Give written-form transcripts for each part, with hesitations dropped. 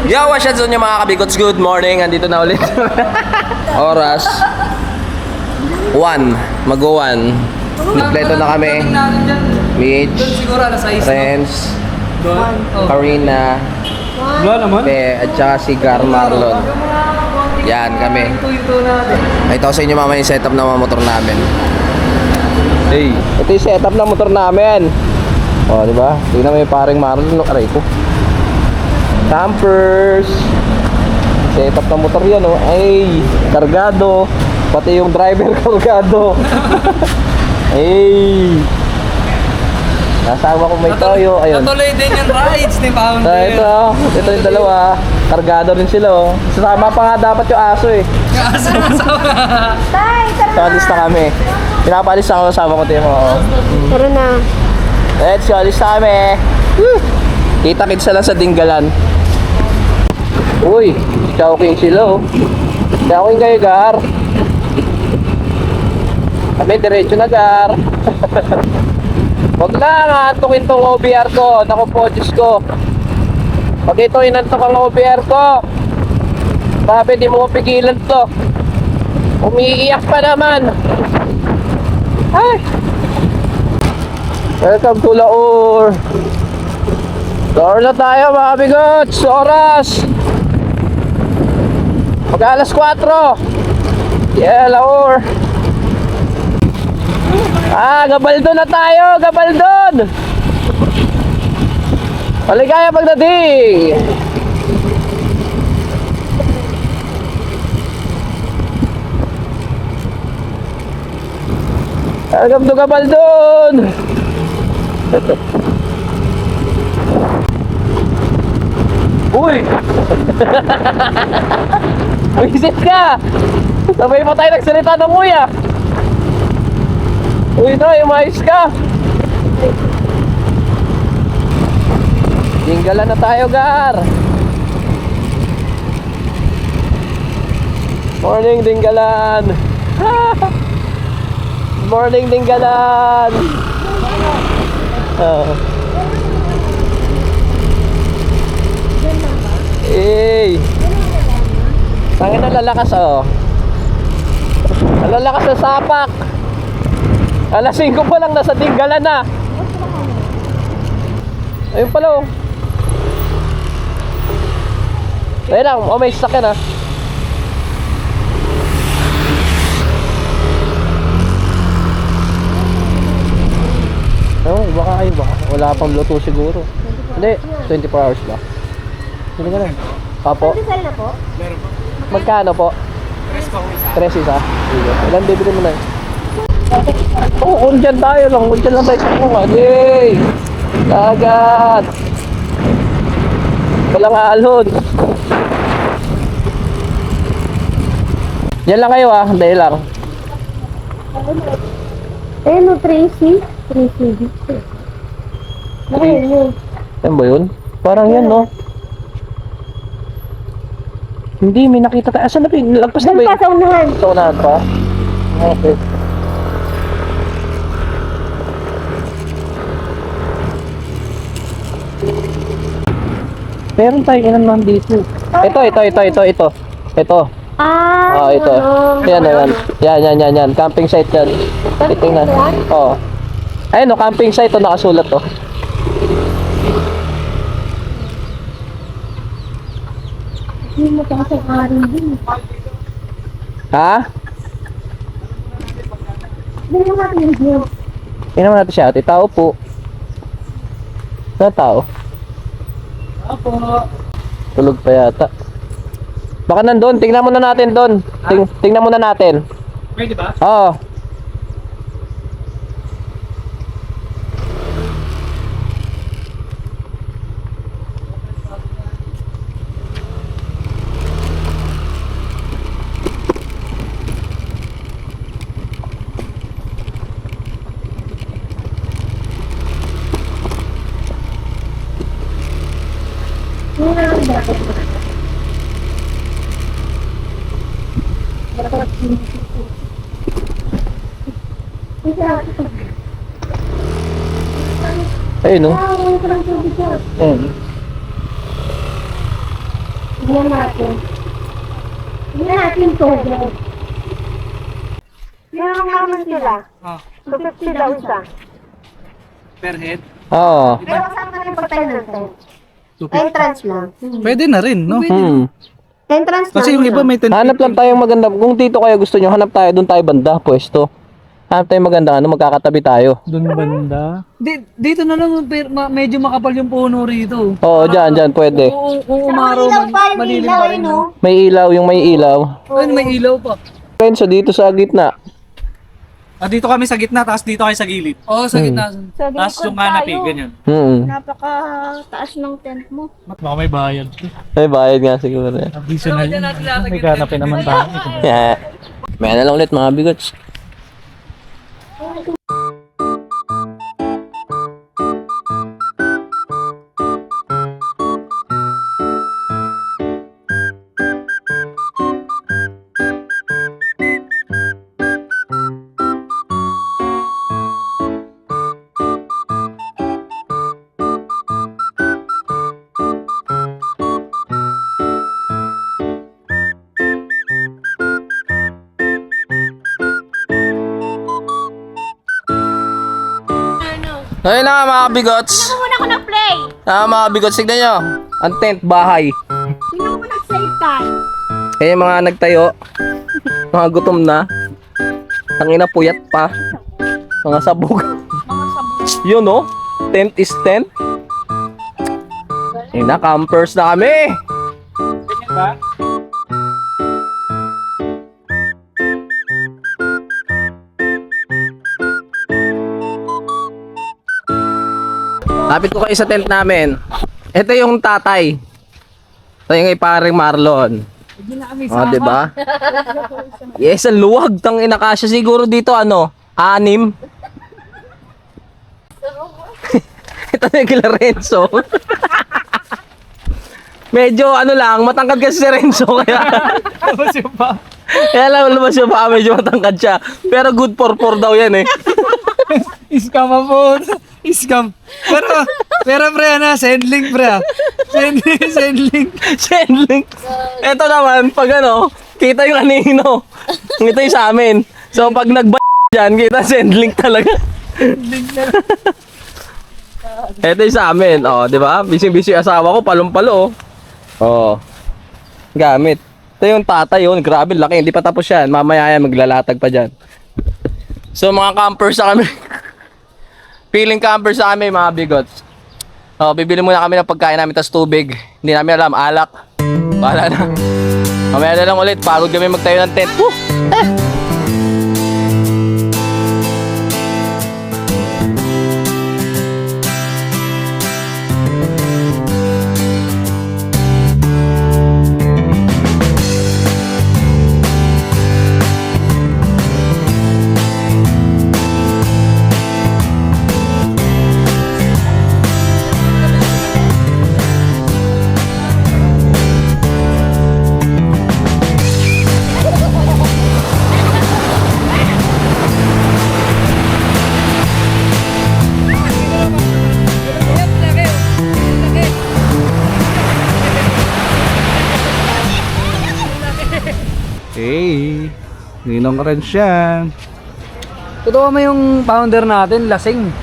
Yo, what's up sa inyo mga kabigots? Good morning. Andito na ulit. Oras 1. Mag-1. Kompleto na kami. Mitch, Renz, Karina, at saka si Gar Marlon. Yan kami. Ito sa inyo mamaya yung setup ng mga motor namin. Hey, ito yung setup ng motor namin. O, di ba? Tingnan mo yung paring Marlon. Aray ko. Campers. Setup ng motor yan, oh. Ay, kargado. Pati yung driver kargado. Ay. Nasama ko may toyo. Ayun. Natuloy din yung rides ni Founder. Ito yung dalawa. Kargado rin sila, oh. Sasama pa nga dapat yung aso, eh. Kaso masama. Alis na kami. Pinapalis na ako kasama ko tayo mo. Tara na. Let's go, alis na kami. Kita-kitsa lang sa Dinggalan. Uy, Chowking sila, oh. Chowking kayo, Gar. Kami, diretso na, Gar. Huwag lang, antukin tong OBR ko. Naku po, Diyos ko. Pag ito inantok ang OBR ko, sabi, di mo pigilan to. Umiiyak pa naman. Ay! Welcome to Laur. Laur na tayo, mga bigots. Oras mag alas 4. Yeah, Laur. Gabaldon na tayo. Gabaldon. Maligaya pagdating. Welcome to Gabaldon. Uy! Visit ka! Sabay pa tayo nagsalita ng kuya. Uy, Noy, umayos ka. Dinggalan na tayo, Gar. Morning, Dinggalan. Morning, Dinggalan. Hey. Tangin na lalakas, oh. Lalakas na sapak. Alas 5 pa lang, nasa Dinggalan na. Ayun pala, oh. Ayun lang, oh, may sakyan, ah. Oh, baka wala pang Bluetooth siguro. Hindi, 24 hours ba? Hindi ka lang. Papo. Pandesal na po? Magkano po? 3 isa. Ilan bibili mo na? Oo, kung dyan tayo lang. Kung dyan lang tayo sa mga. Yay! Dagat! Walang alon. Yan lang kayo, ah. Dahil lang. Ayun o, Tracy. Tracy dito. Ayun yun. Yan ba yun? Parang yan, no? Hindi, may nakita tayo. Asan na ba yun? Lagpas na ba yun? Doon pa sa unahan. Sa unahan pa? Okay. Meron tayong ilan man dito. Ito. Ah, Ito. Yan. Camping site yan. Titingnan. Oo. Ayun, no, camping site to, nakasulat to. Hindi mo pa sa karin din. Ha? Hindi mo natin yung view. Tingnan natin siya. Ate, tao po. Na tao? Apo. Tulog pa yata. Baka nandun. Tingnan muna natin doon. Tingnan muna natin. Pwede ba? Oo. Ayun, no? Ayun. Tingnan natin. Tingnan natin to. Meron naman sila. Ah, 250 daw isa. per head. Oo. Pero saan ka rin patay ng tent? Entrance lang. Pwede na rin, no? Entrance Kasi lang. yung iba may 10. Hanap lang tayong maganda. Kung dito kayo gusto nyo, hanap tayo. Doon tayo banda, pwesto. Hanap tayong maganda. Ano, magkakatabi tayo. Doon banda. Dito na lang, medyo makapal yung puno rito. Oo, dyan, pwede. Kung umaraw, malilim pa rin. No? May ilaw, yung may ilaw. Ayun, may ilaw pa. Penso, dito sa gitna. Dito kami sa gitna, tapos dito kayo sa gilid. Oo, sa gitna. Sa Tapos likod yung canopy, tayo. ganyan. Napaka-taas ng tent mo. Baka may bayad. May bayad nga siguro. Additional. May canopy naman tayo. Yeah. May ano lang ulit mga bigots. Ayun na nga mga bigots. Muna ko na-play. Mga bigots, tignan nyo. Ang tent, bahay. Tingnan mo nag-save time. Kaya yung mga nagtayo, mga gutom na, tangina puyat pa, mga sabog. Yun no, tent is tent. Ayun na, campers na kami. Lapit ko kayo sa tent namin. Ito yung tatay. Ito yung kay paring Marlon. Oh, di ba? Yes, ang luwag tang inakasya siguro dito ano, 6. Ito na yung kila Renzo. Medyo ano lang, matangkad kasi si Renzo kaya. Tapos yung pa. Kaya lang lumabas yung paa, medyo matangkad siya. Pero good for daw yan eh. Scam po. Scam. Pero pre, sendlink pre. Sendlink. Sendlink. Ito naman, pag ano, kita yung anino. Ito yung sa amin. So pag dyan, kita sendlink talaga. Ito yung sa amin. Oh, di ba? Busy-busy asawa ko, palong-palo. Oh. Gamit. Ito yung tatay yun. Grabe, laki. Hindi pa tapos yan. Mamaya yan, maglalatag pa dyan. So mga campers na kami. Feeling campers sa kami mga bigots. Oh, bibili muna kami ng pagkain namin tas tubig. Hindi namin alam, alak. Bahala na. Mamaya na lang ulit, pagod kami magtayo ng tent. Woo! Hey, ninong rin siya. Totoo mo yung founder natin, lasing.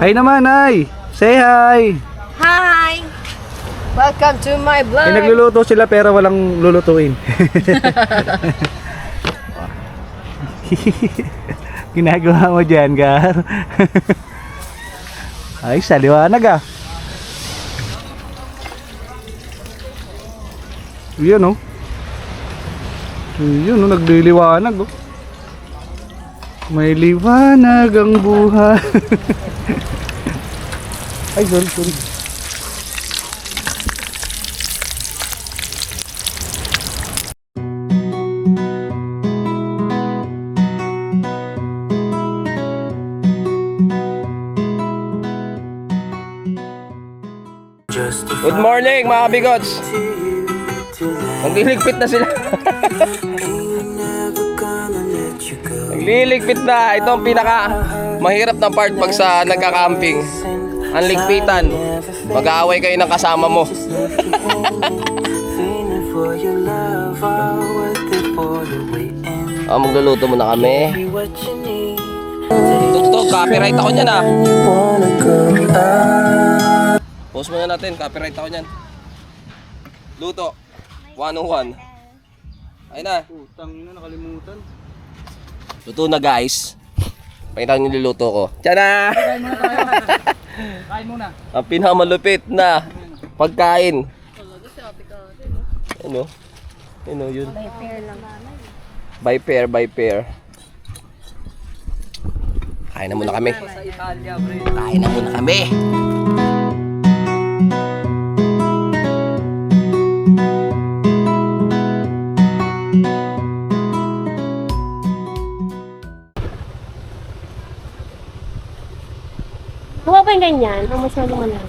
Hi naman, ay. Say hi. Hi! Welcome to my vlog. Nagluluto sila pero walang lulutuin. Ginagawa mo dyan, Gar. Ay, sa liwanag ah. Yan oh. Yun oh, nagliliwanag oh. May liwanag ang buhay. Ay, sorry. Good morning mga bigots. Nagliligpit na sila. Nagliligpit na. Ito ang pinaka mahirap na part pag sa nagka-camping. ang ligpitan. Mag-aaway kayo ng kasama mo. Magluluto muna kami. Tugtog, copyright ako niyan ah. Pause muna natin, copyright ako niyan. Luto. 101. Ayun na. Utang na, nakalimutan. Luto na guys. Pakita ko yung niluluto ko. Tiyan na! Kain muna. Ang pinakamalupit na pagkain. Ano? Ano yun? By pair lang. By pair. Kain na muna kami. Sa Italia, pre. Kain na muna kami. Huwag pa yung ganyan. Ang masyado ka lang.